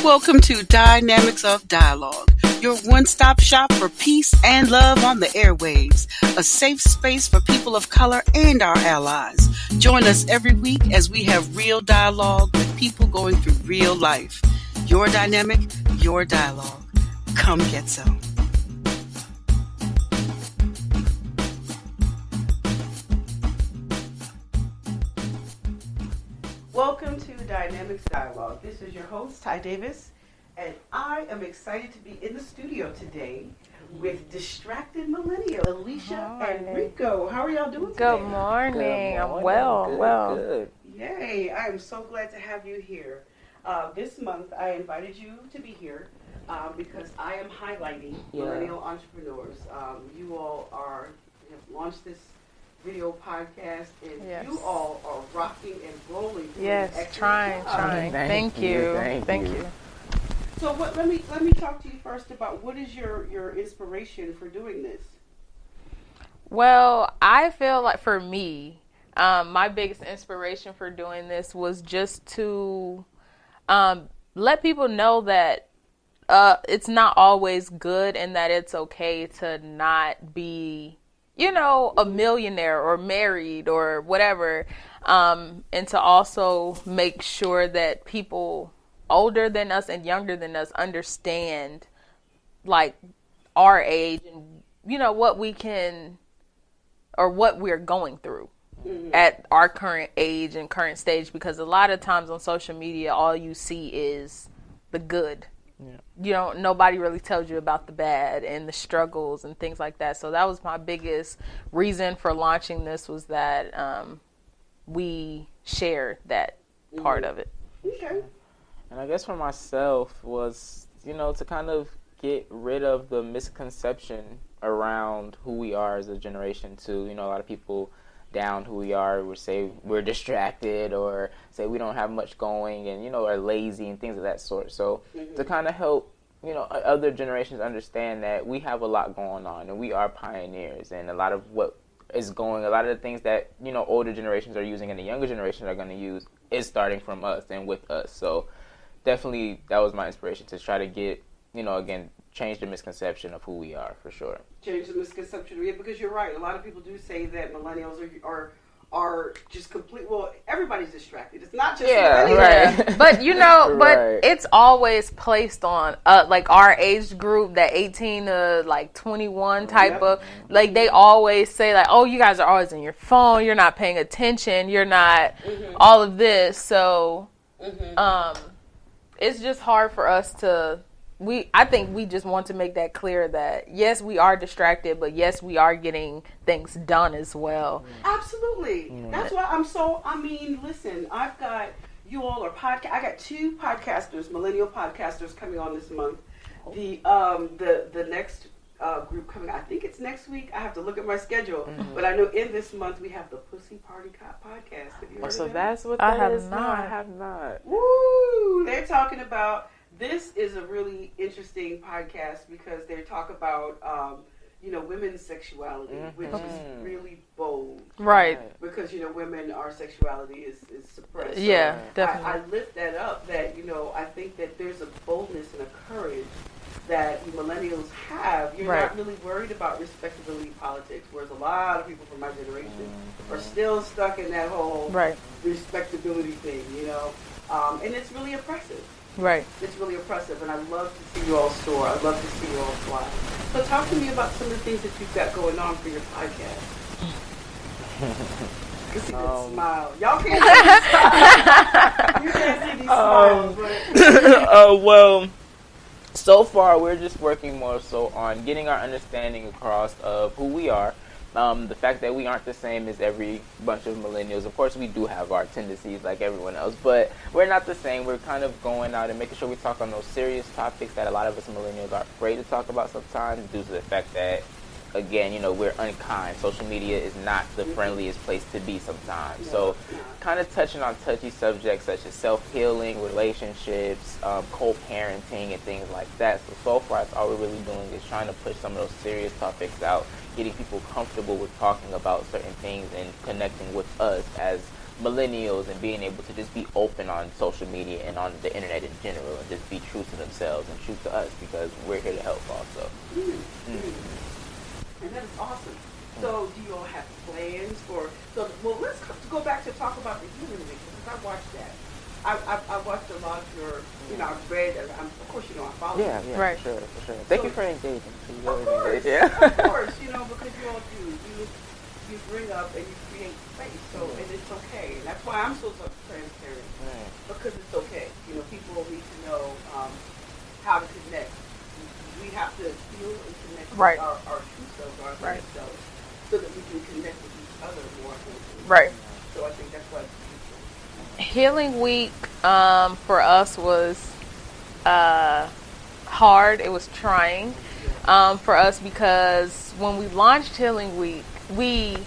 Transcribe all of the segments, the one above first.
Welcome to Dynamics of Dialogue, your one-stop shop for peace and love on the airwaves, a safe space for people of color and our allies. Join us every week as we have real dialogue with people going through real life. Your dynamic, your dialogue. Come get some. Welcome to Dynamics Dialogue. This is your host, Ty Davis, and I am excited to be in the studio today with Distracted Millennials, Aliesha and Rico. How are y'all doing today? Good morning. I'm well. Good. Yay. I am so glad to have you here. This month, I invited you to be here because I am highlighting Millennial Entrepreneurs. You all have launched this video podcast, and you all are rocking and rolling. Yes, trying. Thank you. So let me talk to you first about what is your inspiration for doing this? Well, I feel like for me, my biggest inspiration for doing this was just to let people know that it's not always good and that it's okay to not be, a millionaire or married or whatever, and to also make sure that people older than us and younger than us understand, like, our age and, what we can or what we're going through at our current age and current stage, because a lot of times on social media, all you see is the good. Nobody really tells you about the bad and the struggles and things like that. So that was my biggest reason for launching this, was that we shared that part of it. Okay. And I guess for myself was, to kind of get rid of the misconception around who we are as a generation too. A lot of people down who we are would say we're distracted or say we don't have much going and, are lazy and things of that sort. So to kind of help, other generations understand that we have a lot going on and we are pioneers, and a lot of what is a lot of the things that, older generations are using and the younger generations are going to use is starting from us and with us. So definitely that was my inspiration, to try to get, again, change the misconception of who we are, for sure. Change the misconception, because you're right. A lot of people do say that millennials are just complete. Well, everybody's distracted. It's not just millennials. Right. But but it's always placed on like our age group, that 18 to 21 type of, like, they always say like, oh, you guys are always on your phone. You're not paying attention. You're not all of this. So it's just hard for us to. I think we just want to make that clear that, yes, we are distracted, but yes, we are getting things done as well. Absolutely. That's why listen, I've got, you all are I got 2 podcasters, millennial podcasters, coming on this month. The next group coming, I think it's next week. I have to look at my schedule. But I know in this month we have the Pussy Party Podcast. Have you heard of that? That's what I that have is? not. No, I have not. Woo! They're talking about, this is a really interesting podcast because they talk about, women's sexuality, which is really bold. Right. Because, women, our sexuality is suppressed. Yeah, so definitely. I lift that up, that, I think that there's a boldness and a courage that millennials have. You're not really worried about respectability politics, whereas a lot of people from my generation are still stuck in that whole respectability thing, and it's really oppressive. Right. It's really oppressive, and I love to see you all soar. I love to see you all fly. So talk to me about some of the things that you've got going on for your podcast. You can see that smile. Y'all can't see these smiles. You can't see these smiles, but... well, so far we're just working more so on getting our understanding across of who we are. The fact that we aren't the same as every bunch of millennials. Of course, we do have our tendencies like everyone else, but we're not the same. We're kind of going out and making sure we talk on those serious topics that a lot of us millennials are afraid to talk about sometimes, due to the fact that, again, we're unkind. Social media is not the friendliest place to be sometimes. So kind of touching on touchy subjects such as self-healing, relationships, co-parenting, and things like that. So far, that's all we're really doing, is trying to push some of those serious topics out, getting people comfortable with talking about certain things and connecting with us as millennials and being able to just be open on social media and on the internet in general and just be true to themselves and true to us because we're here to help also. And that is awesome. So do you all have plans for, well, let's go back to talk about the Healing Week, because I watched that. I watched a lot of your, I've read, of course, I follow you. Yeah, right. for sure. Thank you for engaging. Of course, because you all do. You bring up and you create space, and it's okay. And that's why I'm so transparent, because it's okay. People need to know how to connect. We have to feel and connect with our true selves, our authentic selves, so that we can connect with each other more closely. Right. So I think that's why it's beautiful. Healing Week for us was hard. It was trying for us because when we launched Healing Week, we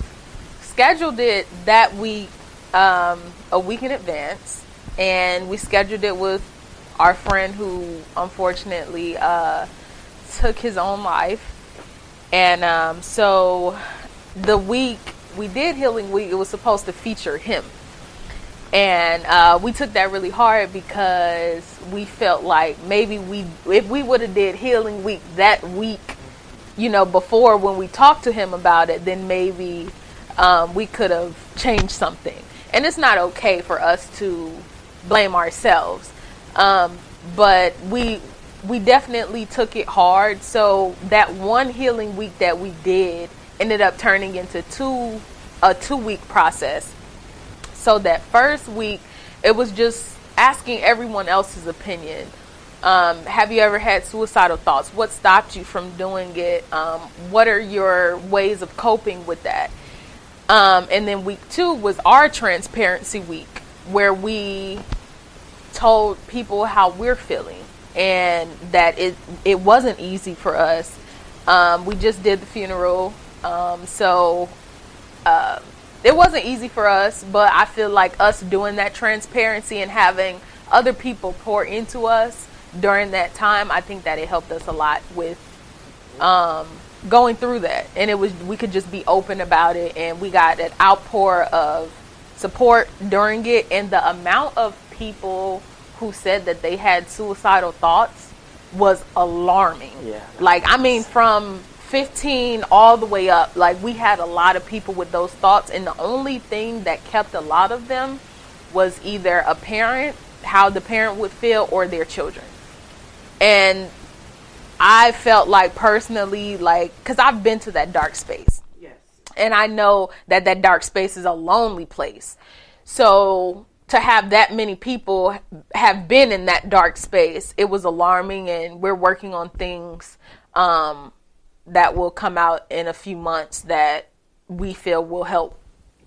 scheduled it that week, a week in advance, and we scheduled it with our friend who unfortunately took his own life. And so the week we did Healing Week, it was supposed to feature him. And we took that really hard because we felt like maybe if we would have did Healing Week that week, before when we talked to him about it, then maybe we could have changed something. And it's not okay for us to blame ourselves. But we definitely took it hard. So that one Healing Week that we did ended up turning into a 2-week process. So that first week, it was just asking everyone else's opinion. Have you ever had suicidal thoughts? What stopped you from doing it? What are your ways of coping with that? And then week 2 was our transparency week, where we told people how we're feeling and that it wasn't easy for us. We just did the funeral. So it wasn't easy for us, but I feel like us doing that transparency and having other people pour into us during that time, I think that it helped us a lot with going through that. And we could just be open about it, and we got an outpour of support during it. And the amount of people who said that they had suicidal thoughts was alarming. Yeah. From 15 all the way up, we had a lot of people with those thoughts, and the only thing that kept a lot of them was either a parent, how the parent would feel, or their children. And I felt like personally, because I've been to that dark space. Yes. And I know that dark space is a lonely place. So to have that many people have been in that dark space, it was alarming, and we're working on things that will come out in a few months that we feel will help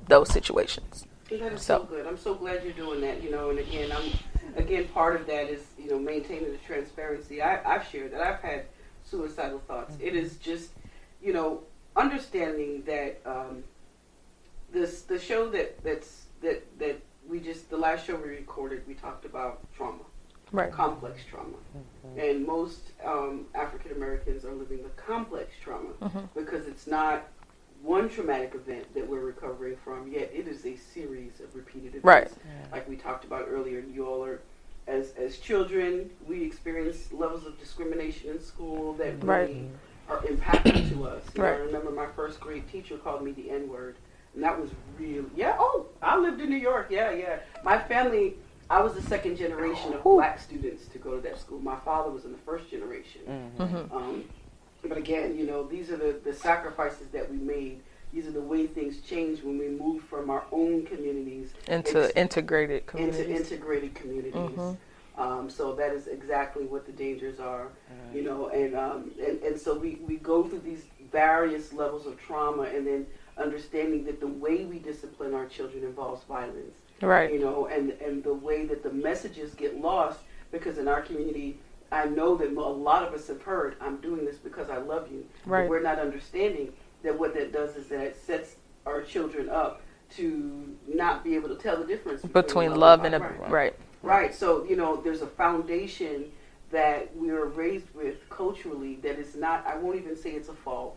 those situations. That is so good. I'm so glad you're doing that, and again, part of that is, maintaining the transparency. I've shared that I've had suicidal thoughts. It is just, understanding that the show that we just, the last show we recorded, we talked about trauma. Right. Complex trauma. And most African Americans are living with complex trauma because it's not one traumatic event that we're recovering from, yet it is a series of repeated events. Right. Like we talked about earlier, you all are, as children, we experience levels of discrimination in school that really are impactful to us. I remember my first grade teacher called me the N-word, and that was real. I lived in New York. My family, I was the second generation of black students to go to that school. My father was in the first generation. But again, these are the sacrifices that we made. These are the way things changed when we moved from our own communities into integrated communities. So that is exactly what the dangers are, and so we go through these various levels of trauma, and then understanding that the way we discipline our children involves violence. Right. And the way that the messages get lost, because in our community, I know that a lot of us have heard, I'm doing this because I love you. Right. But we're not understanding that what that does is that it sets our children up to not be able to tell the difference between love and Right. So, there's a foundation that we are raised with culturally that is not, I won't even say it's a fault,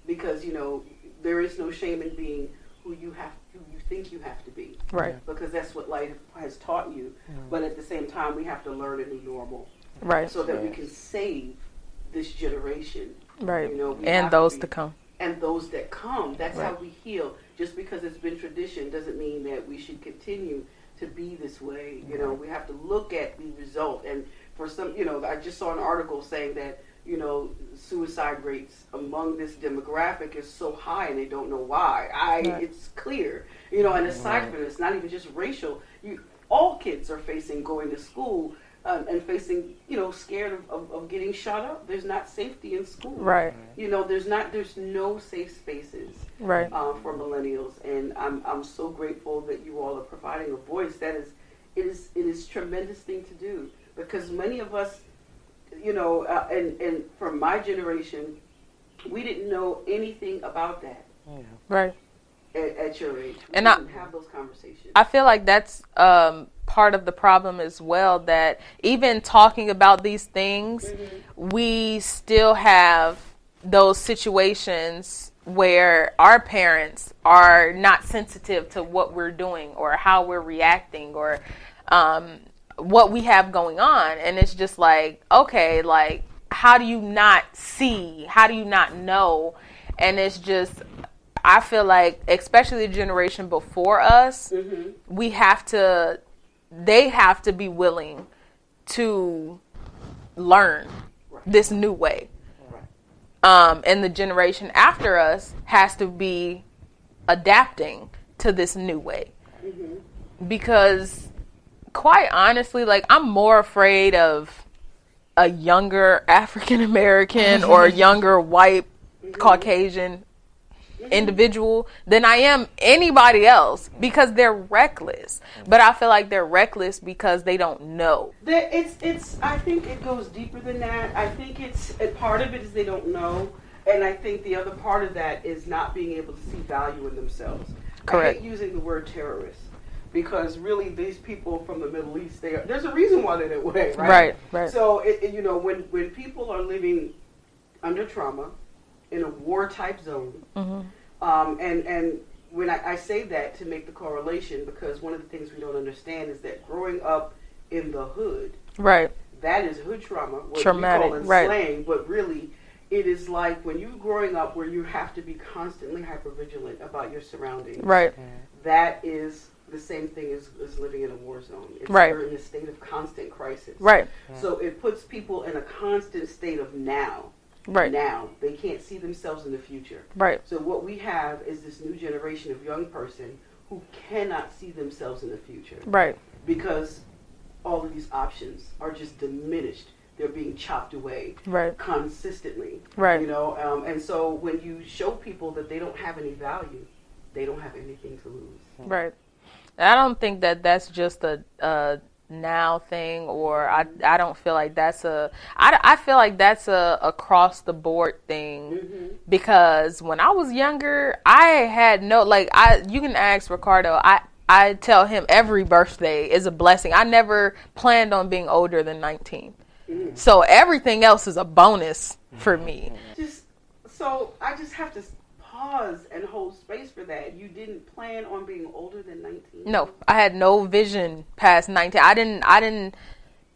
because, there is no shame in being who you think you have to be. Right. Because that's what life has taught you. But at the same time, we have to learn a new normal. Right. So that we can save this generation. Right. You know, and those to come. And those that come. That's right. how we heal. Just because it's been tradition doesn't mean that we should continue to be this way. You know, we have to look at the result. And for some, you know, I just saw an article saying that, you know, suicide rates among this demographic is so high and they don't know why. It's clear. You know, and aside from it, it's not even just racial. All kids are facing going to school and facing, you know, scared of getting shot up. There's not safety in school. Right. You know, there's no safe spaces right. For millennials. And I'm so grateful that you all are providing a voice. It is tremendous thing to do, because many of us, you know, and from my generation, we didn't know anything about that. Right. At your age. We and didn't have those conversations. I feel like that's part of the problem as well, that even talking about these things, we still have those situations where our parents are not sensitive to what we're doing or how we're reacting or what we have going on. And it's just like, okay, like, how do you not see? How do you not know? And it's just, I feel like, especially the generation before us, they have to be willing to learn this new way. And the generation after us has to be adapting to this new way. Because quite honestly, like, I'm more afraid of a younger African American or younger white Caucasian individual than I am anybody else, because they're reckless. But I feel like they're reckless because they don't know. I think it goes deeper than that. I think part of it is they don't know, and I think the other part of that is not being able to see value in themselves. Correct. I hate using the word terrorist, because really these people from the Middle East, there's a reason why they're that way, right? Right. So you know, when people are living under trauma in a war type zone, and when I say that to make the correlation, because one of the things we don't understand is that growing up in the hood, that is hood trauma, what traumatic, we call it slang, but really it is like when you're growing up where you have to be constantly hypervigilant about your surroundings. That is the same thing as living in a war zone. You're in a state of constant crisis. So it puts people in a constant state of now. Now. They can't see themselves in the future. So what we have is this new generation of young person who cannot see themselves in the future. Because all of these options are just diminished. They're being chopped away consistently. You know, and so when you show people that they don't have any value, they don't have anything to lose. I don't think that that's just a now thing, or I don't feel like that's I feel like that's a across the board thing, because when I was younger, I had you can ask Ricardo, I tell him every birthday is a blessing. I never planned on being older than 19. So everything else is a bonus for me. So I just have to pause and hold space for that. You didn't plan on being older than 19? No, I had no vision past 19. I didn't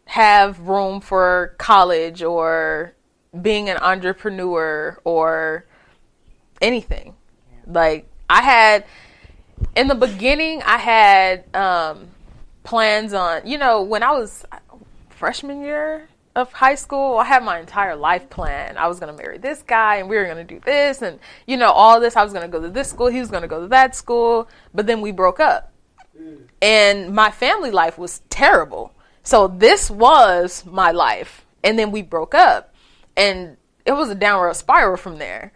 have room for college or being an entrepreneur or anything. Like, in the beginning, I had plans on, when I was freshman year of high school, I had my entire life plan. I was going to marry this guy, and we were going to do this, and all this. I was going to go to this school, he was going to go to that school, but then we broke up. And my family life was terrible. So this was my life, and then we broke up, and it was a downward spiral from there.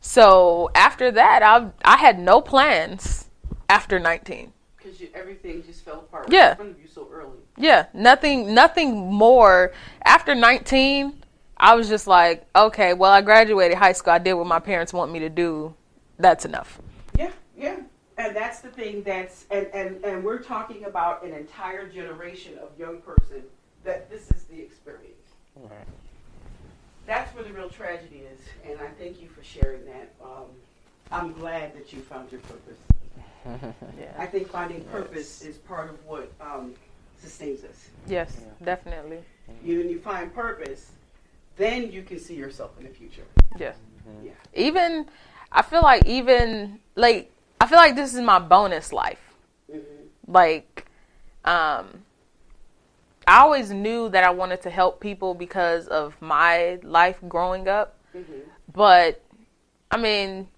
So after that, I had no plans after 19. Because everything just fell apart in front of you so early. Yeah, nothing more. After 19, I was just like, okay, well, I graduated high school. I did what my parents want me to do. That's enough. Yeah. And that's the thing and we're talking about an entire generation of young person that this is the experience. That's where the real tragedy is. And I thank you for sharing that. I'm glad that you found your purpose. Yeah. I think finding purpose is part of what sustains us. Yes, definitely. When you find purpose, then you can see yourself in the future. Yes. Yeah. Even, I feel like this is my bonus life. Like, I always knew that I wanted to help people because of my life growing up. But, I mean,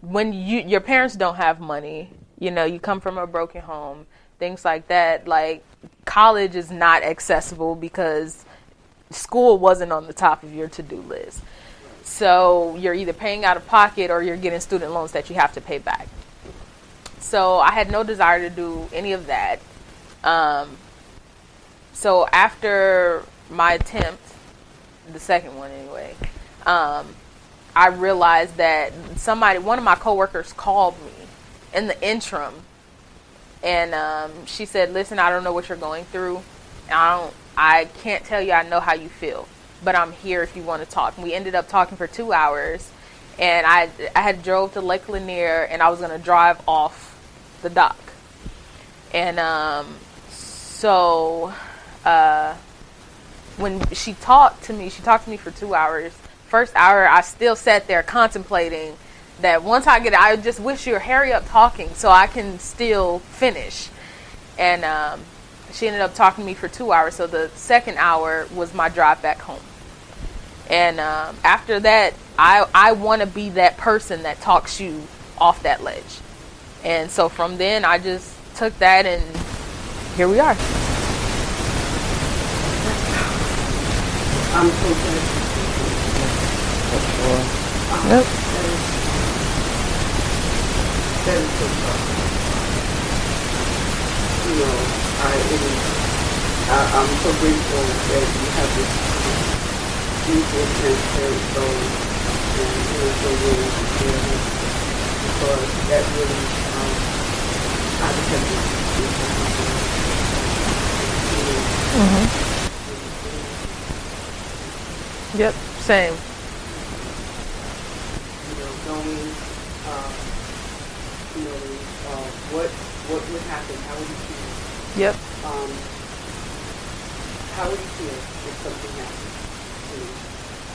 when your parents don't have money, you know, you come from a broken home, things like that, like, college is not accessible because school wasn't on the top of your to-do list. So you're either paying out of pocket or you're getting student loans that you have to pay back. So I had no desire to do any of that. So after my attempt, the second one anyway, I realized that one of my coworkers called me in the interim, and she said, "Listen, I don't know what you're going through. I can't tell you I know how you feel, but I'm here if you want to talk." And we ended up talking for 2 hours, and I had drove to Lake Lanier, and I was going to drive off the dock. And when she talked to me for 2 hours. First hour, I still sat there contemplating that once I just wish you would hurry up talking so I can still finish. And she ended up talking to me for 2 hours. So the second hour was my drive back home. And after that, I want to be that person that talks you off that ledge. And so from then, I just took that, and here we are. I'm so glad. Yep. That is so tough. You know, I'm so grateful that you have this deep and transparent soul, and you're so willing to share this, because that really, I just have to Yep, same. Knowing, what would happen, how would you feel? Yep. How would you feel if something happened?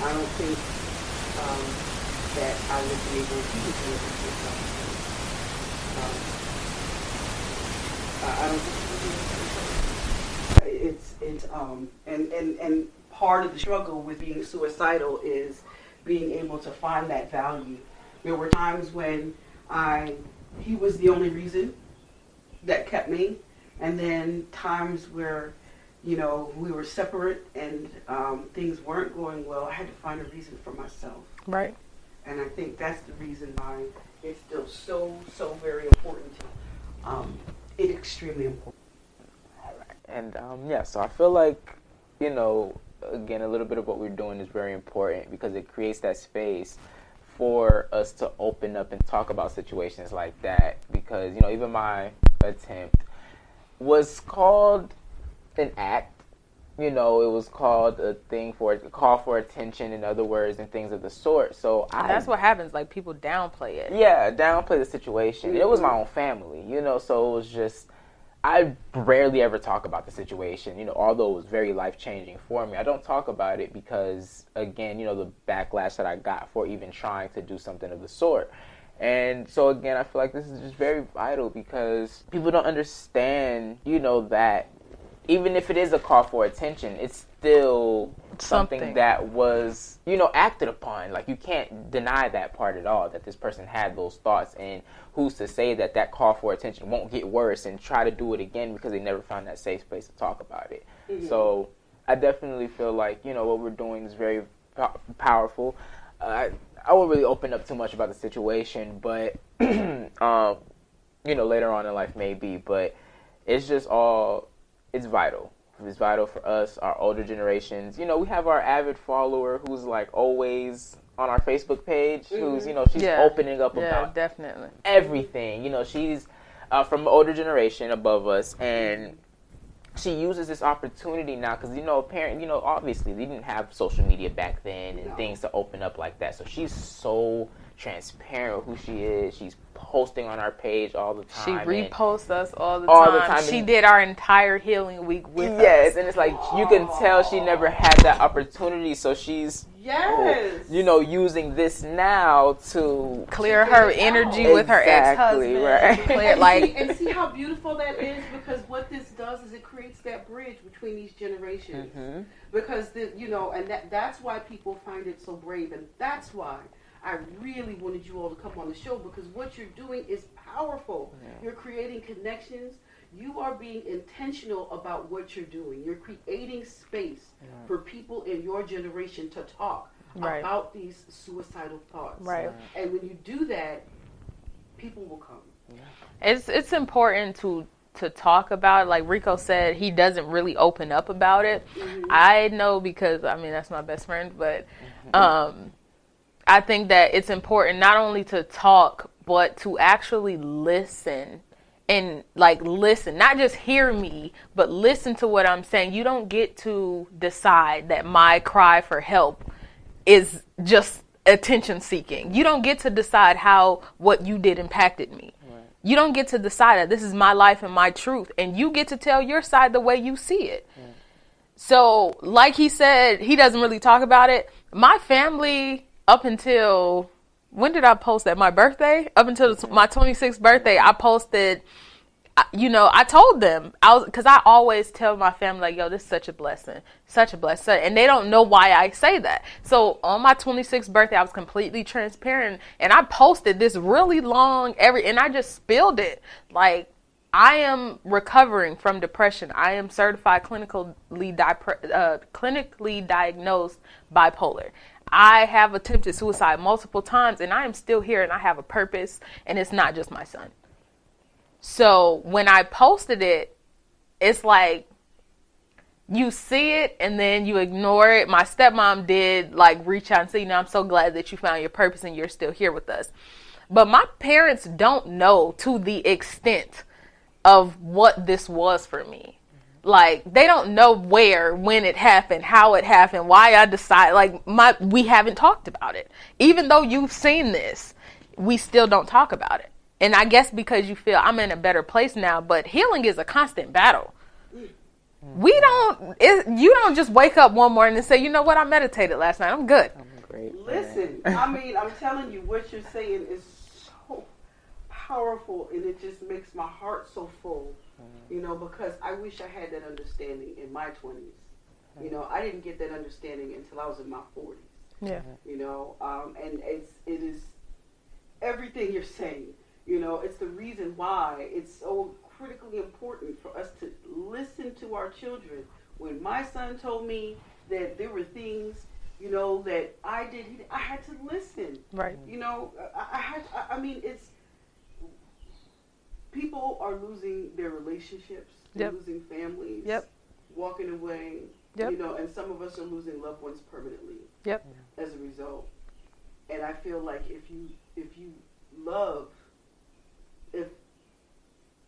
I don't think that I would be able to do it. I don't think and part of the struggle with being suicidal is being able to find that value. There were times when he was the only reason that kept me, and then times where, we were separate and things weren't going well. I had to find a reason for myself. Right. And I think that's the reason why it's still so very important. It's extremely important. And so I feel like, again, a little bit of what we're doing is very important because it creates that space for us to open up and talk about situations like that. Because, even my attempt was called an act. It was called a call for attention, in other words, and things of the sort. So that's what happens. Like, people downplay it. Yeah, downplay the situation. Mm-hmm. It was my own family, so it was just, I rarely ever talk about the situation, although it was very life-changing for me. I don't talk about it because, again, the backlash that I got for even trying to do something of the sort. And so, again, I feel like this is just very vital because people don't understand, that even if it is a call for attention, it's still something that was, acted upon. Like, you can't deny that part at all, that this person had those thoughts. And who's to say that that call for attention won't get worse and try to do it again because they never found that safe space to talk about it. Mm-hmm. So I definitely feel like, what we're doing is very powerful. I won't really open up too much about the situation, but, later on in life maybe. But it's just it's vital. It's vital for us, our older generations. We have our avid follower who's like always on our Facebook page, who's, she's opening up about definitely everything. She's from an older generation above us, and she uses this opportunity now because, apparently, obviously they didn't have social media back then and things to open up like that. So she's so transparent with who she is. She's posting on our page all the She time. reposts us all the all the time. time. She did our entire healing week with us. Yes, and it's like you can tell she never had that opportunity, so she's using this now to clear her energy with her ex-husband. Right. And see how beautiful that is, because what this does is it creates that bridge between these generations. Mm-hmm. Because and that's why people find it so brave, and that's why I really wanted you all to come on the show, because what you're doing is powerful. Yeah. You're creating connections. You are being intentional about what you're doing. You're creating space for people in your generation to talk about these suicidal thoughts. Right. And when you do that, people will come. Yeah. It's important to talk about it. Like Rico said, he doesn't really open up about it. Mm-hmm. I know, because that's my best friend, but I think that it's important not only to talk, but to actually listen. And listen, not just hear me, but listen to what I'm saying. You don't get to decide that my cry for help is just attention seeking. You don't get to decide how what you did impacted me. Right. You don't get to decide that this is my life and my truth. And you get to tell your side the way you see it. Right. So like he said, he doesn't really talk about it. My family, up until... when did I post that? My birthday? Up until my 26th birthday, I posted, I told them, because I always tell my family, like, yo, this is such a blessing. And they don't know why I say that. So on my 26th birthday, I was completely transparent. And I posted this really long, and I just spilled it. Like, I am recovering from depression. I am certified clinically diagnosed bipolar. I have attempted suicide multiple times, and I am still here, and I have a purpose, and it's not just my son. So when I posted it, it's like you see it and then you ignore it. My stepmom did reach out and say, I'm so glad that you found your purpose and you're still here with us. But my parents don't know to the extent of what this was for me. They don't know where, when it happened, how it happened, why I decided, we haven't talked about it. Even though you've seen this, we still don't talk about it. And I guess because you feel I'm in a better place now, but healing is a constant battle. You don't just wake up one morning and say, you know what, I meditated last night, I'm good. I'm great. Listen, I'm telling you, what you're saying is so powerful, and it just makes my heart so full. Because I wish I had that understanding in my 20s. I didn't get that understanding until I was in my 40s. Yeah. And it is everything you're saying. It's the reason why it's so critically important for us to listen to our children. When my son told me that there were things, that I did, I had to listen. Right. It's... people are losing their relationships, losing families, walking away, and some of us are losing loved ones permanently as a result. And I feel like if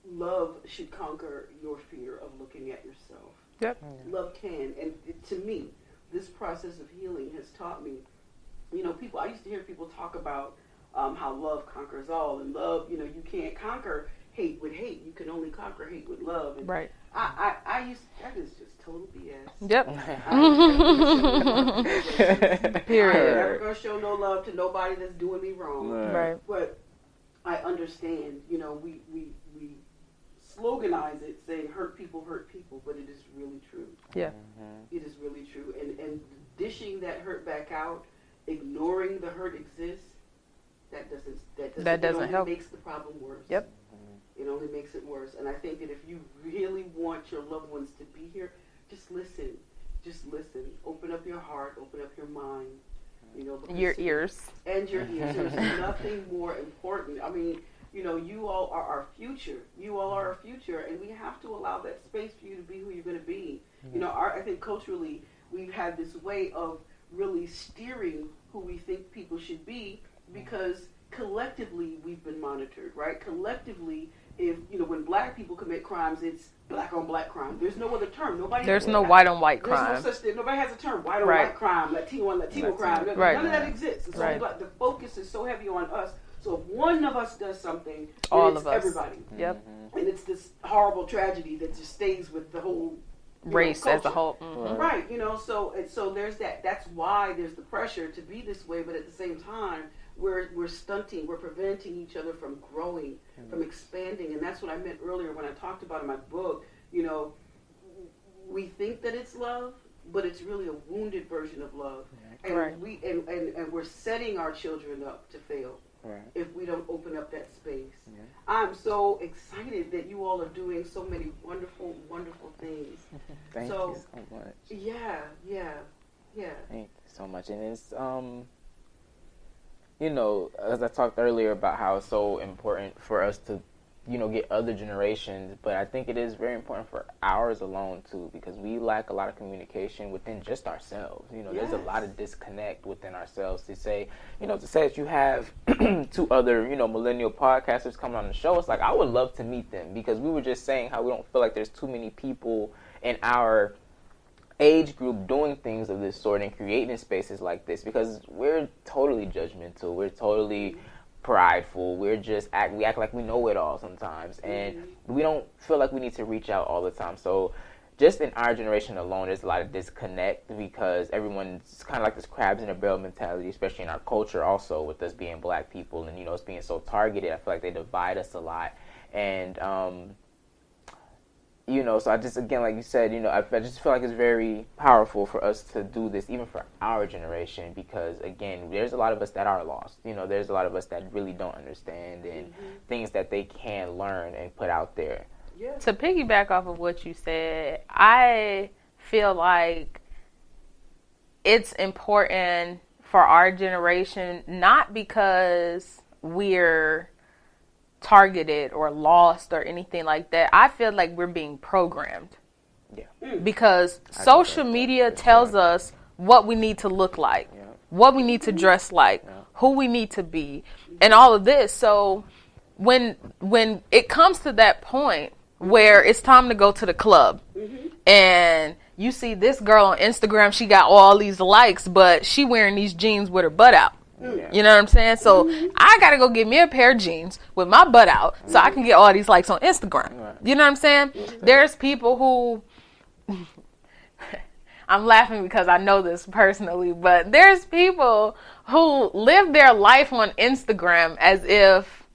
love should conquer your fear of looking at yourself. Yep. Love can. And to me, this process of healing has taught me, I used to hear people talk about how love conquers all, and love, you can't conquer hate with hate. You can only conquer hate with love. And right. That is just total BS. Yep. Period. I'm never going to show no love to nobody that's doing me wrong. Right. But I understand, we sloganize it saying hurt people, but it is really true. Yeah. It is really true. And dishing that hurt back out, ignoring the hurt exists, that doesn't help. It makes the problem worse. Yep. It only makes it worse. And I think that if you really want your loved ones to be here, just listen. Just listen. Open up your heart. Open up your mind. Your ears. And your ears. There's nothing more important. You all are our future. You all are our future, and we have to allow that space for you to be who you're going to be. Mm-hmm. I think culturally we've had this way of really steering who we think people should be, because collectively we've been monitored, right? Collectively, if when black people commit crimes, it's black on black crime. There's no other term. There's no white on white crime. There's no such thing. Nobody has a term. White on white crime, Latino on Latino crime. Right. None of that exists. It's only the focus is so heavy on us. So if one of us does something, all it's of us. everybody. Yep. And it's this horrible tragedy that just stays with the whole race as a whole. Right, so there's that. That's why there's the pressure to be this way, but at the same time, we're stunting, we're preventing each other from growing, from expanding, and that's what I meant earlier when I talked about in my book. We think that it's love, but it's really a wounded version of love, and and we're setting our children up to fail. Right. If we don't open up that space. Yeah. I'm so excited that you all are doing so many wonderful, wonderful things. Thank you so much. Yeah. Thank you so much. And it's, as I talked earlier about how it's so important for us to, get other generations, but I think it is very important for ours alone too, because we lack a lot of communication within just ourselves. There's a lot of disconnect within ourselves to say that you have two other, millennial podcasters coming on the show. It's like, I would love to meet them, because we were just saying how we don't feel like there's too many people in our age group doing things of this sort and creating spaces like this, because we're totally judgmental. We're totally prideful. We act like we know it all sometimes, and we don't feel like we need to reach out all the time. So just in our generation alone, there's a lot of disconnect, because everyone's kind of like this crabs in a barrel mentality, especially in our culture also, with us being black people and us being so targeted. I feel like they divide us a lot, and so I just, again, like you said, I just feel like it's very powerful for us to do this, even for our generation, because, again, there's a lot of us that are lost. There's a lot of us that really don't understand, and things that they can learn and put out there. Yeah. To piggyback off of what you said, I feel like it's important for our generation, not because we're targeted or lost or anything like that. I feel like we're being programmed. Yeah. Because social media tells us what we need to look like, what we need to dress like, who we need to be, and all of this. So when it comes to that point where it's time to go to the club, and you see this girl on Instagram, she got all these likes, but she wearing these jeans with her butt out. You know what I'm saying? So I gotta go get me a pair of jeans with my butt out so I can get all these likes on Instagram. You know what I'm saying? There's people who I'm laughing because I know this personally, but there's people who live their life on Instagram as if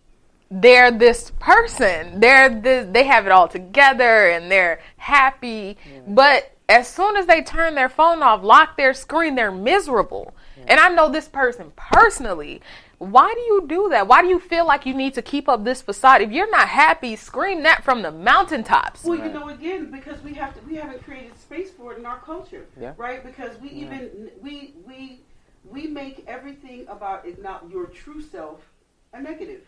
they're this person. They have it all together and they're happy, but as soon as they turn their phone off, lock their screen, they're miserable. And I know this person personally. Why do you do that? Why do you feel like you need to keep up this facade? If you're not happy, scream that from the mountaintops. Well, again, because we haven't created space for it in our culture, right? Because we make everything about it, not your true self, a negative.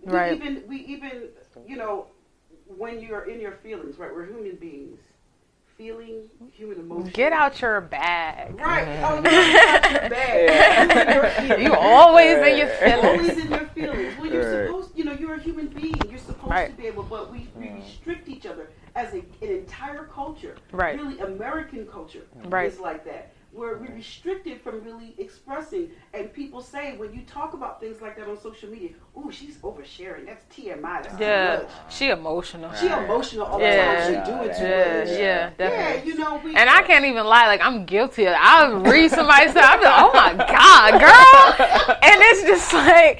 We even when you're in your feelings, right? We're human beings. Feeling, human emotion. Get out your bag. Right. Oh, get out your bag. You always in your feelings. Always in your feelings. Well, you're supposed, you're a human being. You're supposed to be able, but we restrict each other as an entire culture. Right. Really, American culture is like that. We're restricted from really expressing, and people say when you talk about things like that on social media, "Ooh, she's oversharing. That's TMI. That's too much. She emotional. She emotional all the time. She doing too much." Yeah, definitely. Yeah, and I can't even lie. Like, I'm guilty of it. I'll read somebody's stuff. I'll be like, "Oh my god, girl!" And it's just like,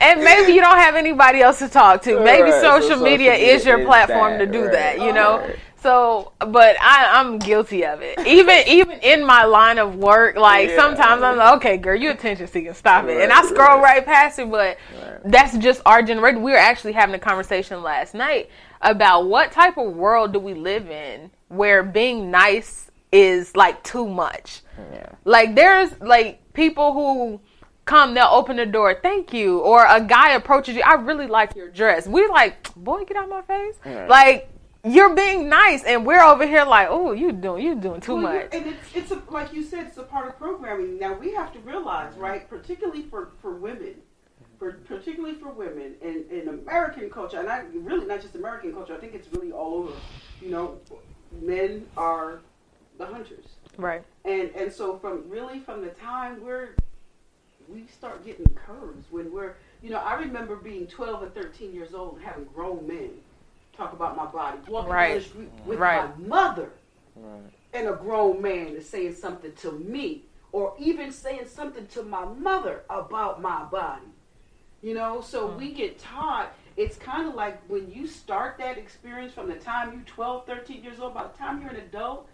and maybe you don't have anybody else to talk to. Maybe social media is your platform to do that. You know. So, but I'm guilty of it. Even in my line of work, like sometimes I'm like, okay, girl, you attention seeking, stop it. And I scroll right past it, but that's just our generation. We were actually having a conversation last night about what type of world do we live in where being nice is like too much. Yeah. Like there's like people who come, they'll open the door, thank you. Or a guy approaches you, I really like your dress. We like, boy, get out my face. Like, you're being nice, and we're over here like, oh, you doing too much. And it's like you said, it's a part of programming. Now we have to realize, right, particularly for women, particularly for women in American culture, and I really not just American culture. I think it's really all over. Men are the hunters, right? And so from the time we start getting curves when we're, I remember being 12 and 13 years old and having grown men talk about my body, walking down the street with my mother, and a grown man is saying something to me, or even saying something to my mother about my body. So we get taught. It's kind of like when you start that experience from the time you're 12, 13 years old, by the time you're an adult,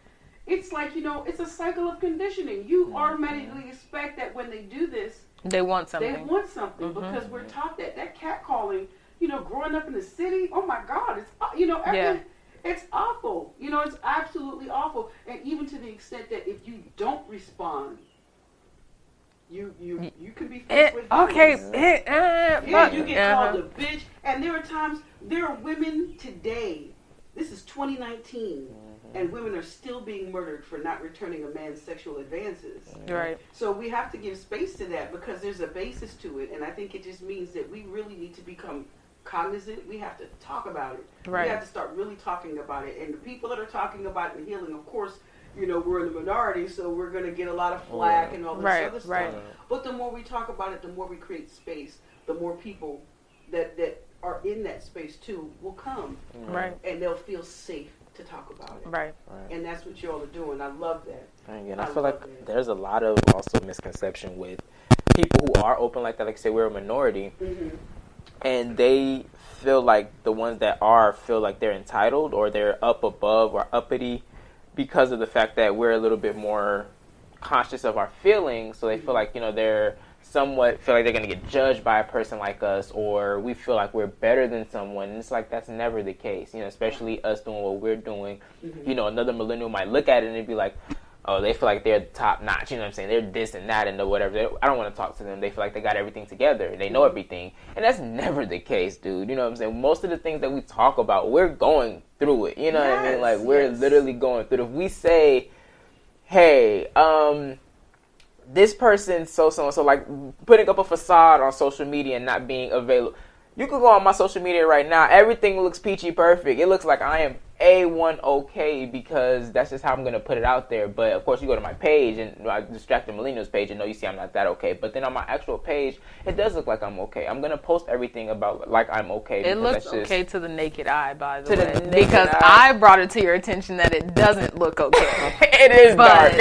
it's like, it's a cycle of conditioning. You automatically expect that when they do this, they want something. Because we're taught that catcalling, growing up in the city, oh my God, it's, it's awful. It's absolutely awful. And even to the extent that if you don't respond, you can be faced with you get called a bitch. And there are women today, this is 2019, and women are still being murdered for not returning a man's sexual advances. Right. So we have to give space to that because there's a basis to it, and I think it just means that we really need to become cognizant. We have to talk about it. Right. We have to start really talking about it. And the people that are talking about it and healing, of course, we're in the minority, so we're going to get a lot of flack and all this other stuff. Right. But the more we talk about it, the more we create space, the more people that are in that space too will come. Right. And they'll feel safe to talk about it. Right. And that's what y'all are doing. I love that. And I feel like there's a lot of also misconception with people who are open like that. Like I say, we're a minority. And they feel like the ones that feel like they're entitled or they're up above or uppity because of the fact that we're a little bit more conscious of our feelings. So they feel like, they're somewhat feel like they're going to get judged by a person like us, or we feel like we're better than someone. And it's like, that's never the case, especially us doing what we're doing. Another millennial might look at it and they'd be like, oh, they feel like they're top notch, you know what I'm saying? They're this and that and the whatever. I don't want to talk to them. They feel like they got everything together. They know everything. And that's never the case, dude. You know what I'm saying? Most of the things that we talk about, we're going through it. You know what I mean? Like, we're literally going through it. If we say, hey, this person so like putting up a facade on social media and not being available. You could go on my social media right now. Everything looks peachy perfect. It looks like I am A1 okay because that's just how I'm going to put it out there. But, of course, you go to my page, and my Distracted Millennials page, and you see I'm not that okay. But then on my actual page, it does look like I'm okay. I'm going to post everything about like I'm okay. It looks okay to the naked eye, by the way. Because I brought it to your attention that it doesn't look okay. It is dark.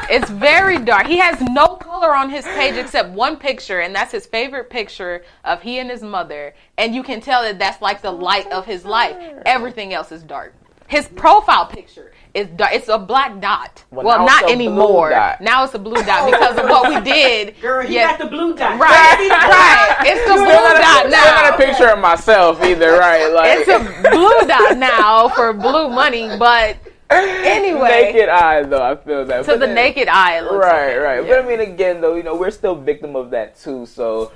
It's very dark. He has no color on his page except one picture, and that's his favorite picture of he and his mother. And you can tell that that's like the light of his life. Everything else is dark. His profile picture is dark. It's a black dot. Well, not anymore. Now it's a blue dot because of what we did. Girl, he got the blue dot. Right. It's the blue dot now. I'm not a picture of myself either, right? Like, it's a blue dot now for blue money, but anyway. Naked eye, though, I feel that. To the naked eye, it looks okay. Right. Yeah. But I mean, again, though, we're still victim of that too. So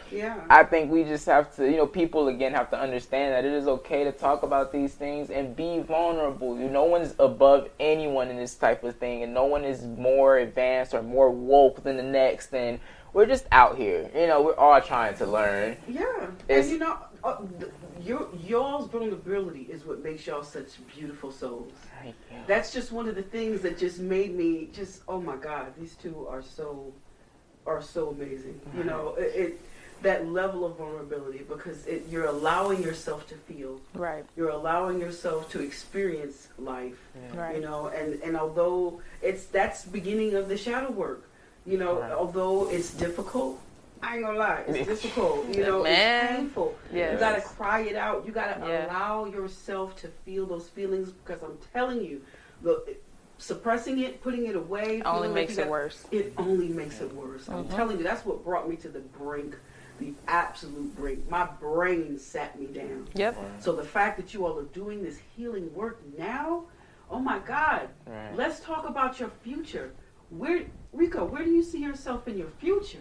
I think we just have to, people again have to understand that it is okay to talk about these things and be vulnerable. No one's above anyone in this type of thing, and no one is more advanced or more woke than the next. And we're just out here. We're all trying to learn. Yeah. And y'all's vulnerability is what makes y'all such beautiful souls. That's just one of the things that just made me just, oh my God, these two are so amazing. That level of vulnerability, because you're allowing yourself to feel. Right. You're allowing yourself to experience life. Yeah. Right. And although that's beginning of the shadow work. Although it's difficult, I ain't gonna lie, it's difficult. It's painful. Yes. You gotta cry it out. You gotta allow yourself to feel those feelings, because I'm telling you, suppressing it, putting it away, only makes it worse. It only makes it worse. I'm telling you, that's what brought me to the brink, the absolute brink. My brain sat me down. Yep. So the fact that you all are doing this healing work now, oh my God, let's talk about your future. Rico, where do you see yourself in your future?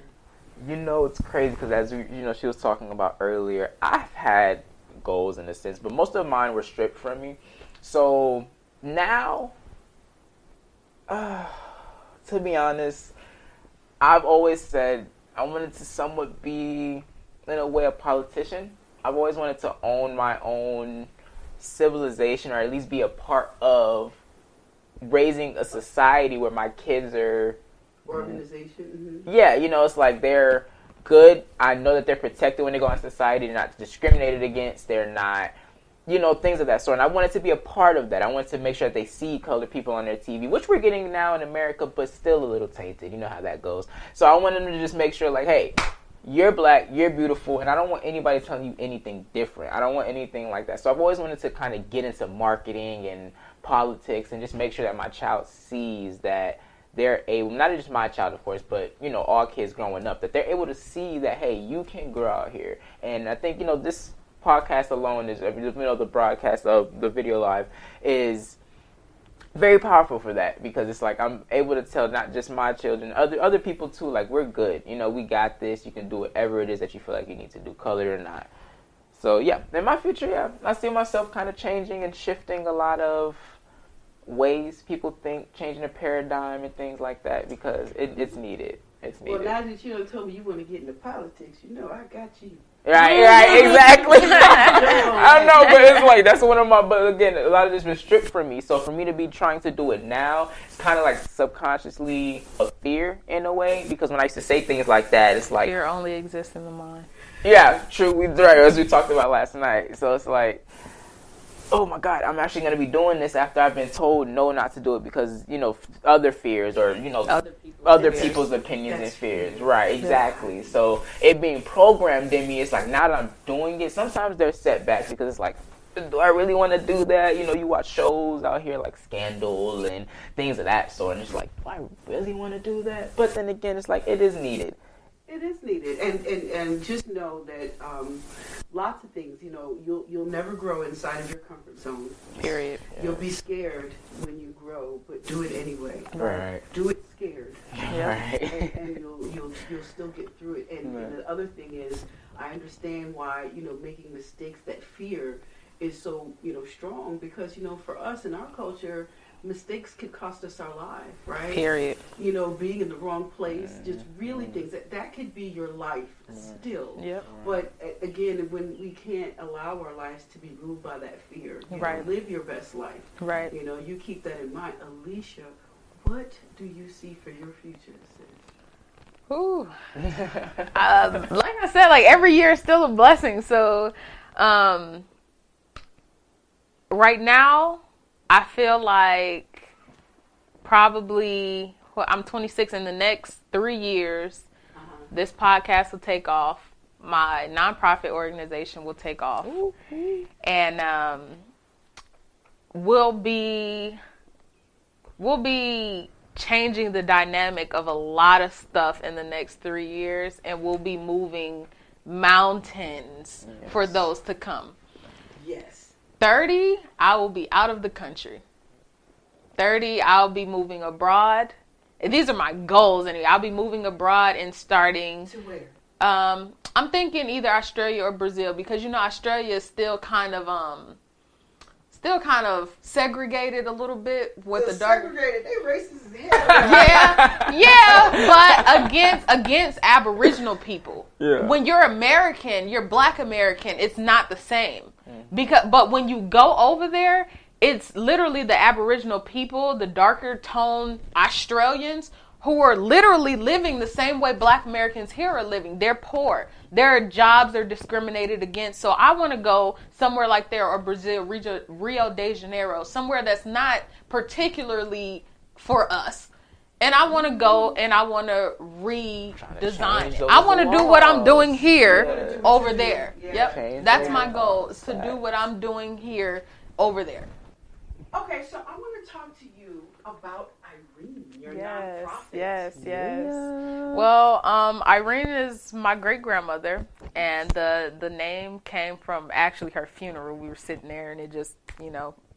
It's crazy because as she was talking about earlier, I've had goals in a sense, but most of mine were stripped from me. So now, to be honest, I've always said I wanted to somewhat be, in a way, a politician. I've always wanted to own my own civilization, or at least be a part of raising a society where my kids are organization. Yeah, it's like they're good. I know that they're protected when they go out in society. They're not discriminated against. They're not, things of that sort. And I wanted to be a part of that. I wanted to make sure that they see colored people on their TV, which we're getting now in America, but still a little tainted. You know how that goes. So I wanted them to just make sure, like, hey, you're black, you're beautiful, and I don't want anybody telling you anything different. I don't want anything like that. So I've always wanted to kind of get into marketing and politics and just make sure that my child sees that they're able, not just my child, of course, but, all kids growing up, that they're able to see that, hey, you can grow out here. And I think, this podcast alone is, the broadcast of the video live is very powerful for that, because it's like I'm able to tell not just my children, other people too, like, we're good. We got this. You can do whatever it is that you feel like you need to do, colored or not. So, yeah, in my future, yeah, I see myself kind of changing and shifting a lot of ways people think, changing the paradigm and things like that, because it's needed. It's needed. Well, now that you told me you want to get into politics, I got you. Right, exactly. I know, but it's like, that's one of my, but again, a lot of this was stripped from me. So for me to be trying to do it now, it's kind of like subconsciously a fear in a way, because when I used to say things like that, it's like, fear only exists in the mind. Yeah, true. Right, as we talked about last night. So it's like, oh my God, I'm actually going to be doing this after I've been told no, not to do it because, other fears or, other people's opinions and fears. Right, exactly. Yeah. So it being programmed in me, it's like, now that I'm doing it, sometimes there's setbacks because it's like, do I really want to do that? You watch shows out here like Scandal and things of that sort, and it's like, do I really want to do that? But then again, it's like, it is needed. It is needed, and just know that lots of things, you'll never grow inside of your comfort zone. Period. Yeah. You'll be scared when you grow, but do it anyway. Right. Do it scared. Yeah. Right. And you'll still get through it. And the other thing is, I understand why making mistakes, that fear is so strong, because for us in our culture, mistakes could cost us our life, right? Period. Being in the wrong place, just really things that could be your life still. Yep. But again, when we can't allow our lives to be ruled by that fear, right? Live your best life, right? You keep that in mind. Aliesha, what do you see for your future, sis? Ooh. Like I said, like every year is still a blessing. So, right now, I feel like probably, I'm 26, in the next 3 years, this podcast will take off. My nonprofit organization will take off. And we'll be changing the dynamic of a lot of stuff in the next 3 years, and we'll be moving mountains for those to come. Yes. 30, I will be out of the country. 30, I'll be moving abroad. And these are my goals anyway. I'll be moving abroad and starting. To where? I'm thinking either Australia or Brazil, because Australia is still kind of segregated a little bit with the dark. Segregated, they racist as hell. Yeah, but against Aboriginal people. Yeah. When you're American, you're Black American, it's not the same. But when you go over there, it's literally the Aboriginal people, the darker tone Australians, who are literally living the same way Black Americans here are living. They're poor. Their jobs are discriminated against. So I want to go somewhere like there, or Brazil, Rio de Janeiro, somewhere that's not particularly for us. And I want to go and I want to redesign it. I want to do what I'm doing here over there. Yep. That's my goal, is to do what I'm doing here over there. Okay, so I want to talk to you about Irene, your nonprofit. Yes. Well, Irene is my great-grandmother, and the name came from actually her funeral. We were sitting there, and it just,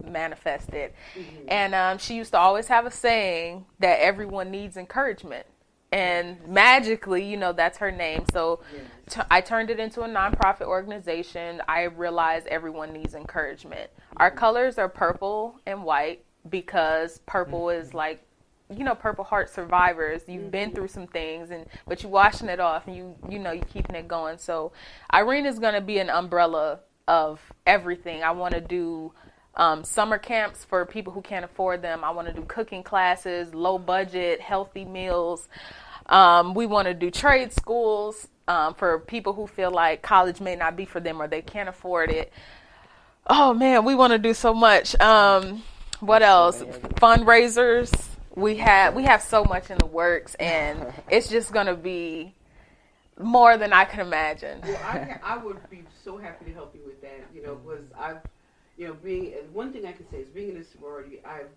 manifested. Mm-hmm. And she used to always have a saying that everyone needs encouragement. And magically, that's her name. So I turned it into a nonprofit organization. I realized everyone needs encouragement. Our colors are purple and white, because purple is like, Purple Heart survivors. You've been through some things, but you're washing it off, and you're keeping it going. So Irene is going to be an umbrella of everything. I want to do summer camps for people who can't afford them. I want to do cooking classes, low budget, healthy meals. We want to do trade schools for people who feel like college may not be for them or they can't afford it. Oh man, we want to do so much. What else? Fundraisers. We have so much in the works, and it's just gonna be more than I can imagine. Well, I would be so happy to help you with that. Because I've, being one thing I can say is being in a sorority, I've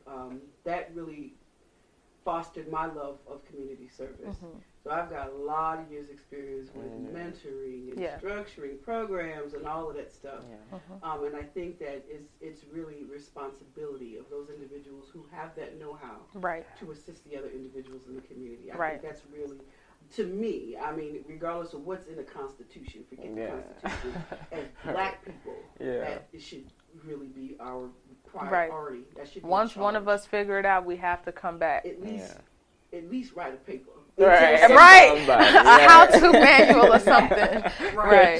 that really fostered my love of community service. So I've got a lot of years experience with mentoring and structuring programs and all of that stuff. And I think that it's really responsibility of those individuals who have that know-how to assist the other individuals in the community. I think that's really, to me, I mean, regardless of what's in the Constitution, forget the Constitution, as Black people, that it should really be our priority. That should be once one of us figure it out, we have to come back. At least write a paper. How-to manual or something.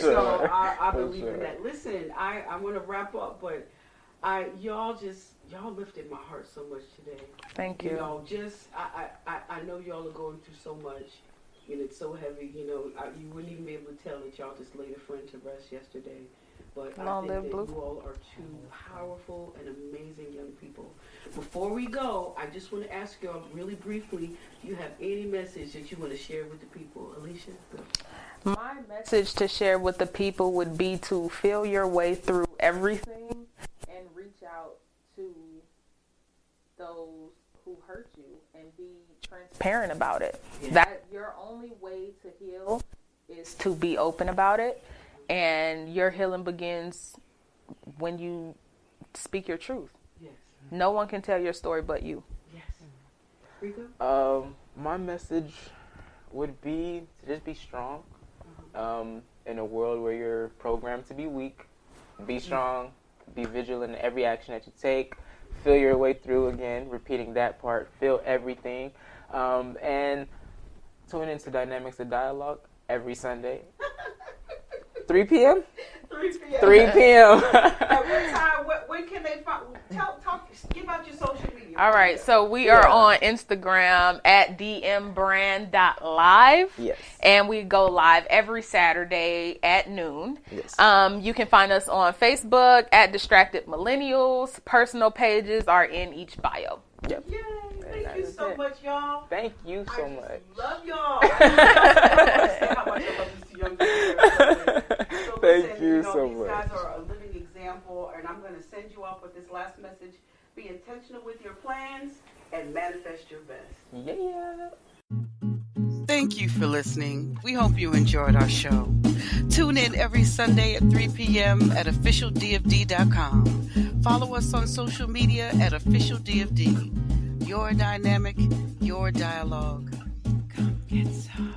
So I believe in that. Listen, I want to wrap up, but y'all lifted my heart so much today. Thank you. I know y'all are going through so much, and it's so heavy. You wouldn't even be able to tell that y'all just laid a friend to rest yesterday. But I think that you all are two powerful and amazing young people. Before we go, I just want to ask y'all really briefly, do you have any message that you want to share with the people? Aliesha? My message to share with the people would be to feel your way through everything and reach out to those who hurt you and be transparent about it. That your only way to heal is to be open about it. And your healing begins when you speak your truth. Yes. No one can tell your story but you. Yes. Rico? My message would be to just be strong. In a world where you're programmed to be weak, be strong, be vigilant in every action that you take, feel your way through, again, repeating that part, feel everything. And tune into Dynamics of Dialogue every Sunday. 3 p.m.? 3 p.m. 3 p.m. At what time? When can they find? Give out your social media. All right, so we are on Instagram at dmbrand.live. Yes. And we go live every Saturday at noon. Yes. You can find us on Facebook at Distracted Millennials. Personal pages are in each bio. Yep. Yay. Thank you so much, y'all. Thank you so much. Love y'all. I say how much I love these two young people. Thank you so these much. These guys are a living example, and I'm going to send you off with this last message. Be intentional with your plans and manifest your best. Yeah. Thank you for listening. We hope you enjoyed our show. Tune in every Sunday at 3 p.m. at officialdfd.com. Follow us on social media at officialdfd. Your dynamic, your dialogue. Come get some.